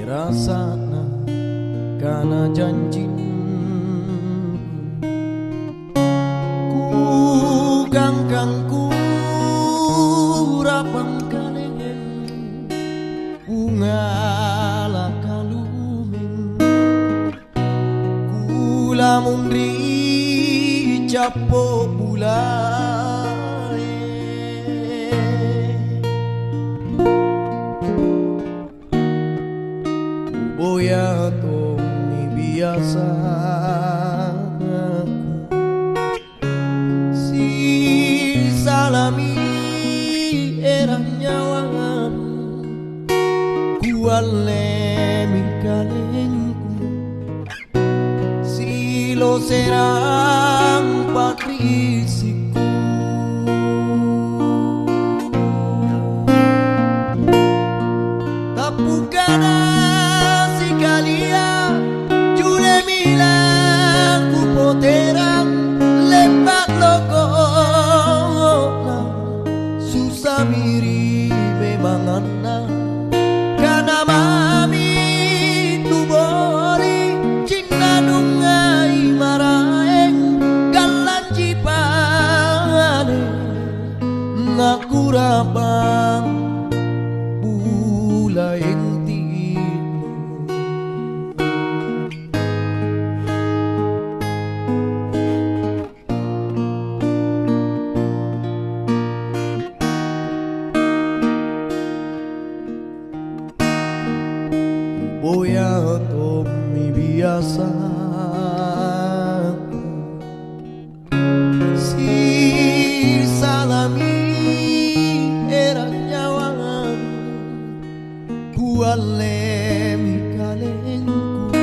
rasana kana janji ku ganggang ku rapang kanengen ungala kalumen ku lamun ri capo bulai boya tomi biasa si salami era nyawangan kuale mikalengku si lo serang patrisiku tapukana si kalia jule milang ku poterang lepat loko susah miri memang anak kana mami tubori cinta dungai maraeng galanji pane ngaku rabang bulaeng boya tomi biasa si salami era nyawangan kuale mikalengku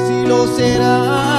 si lo será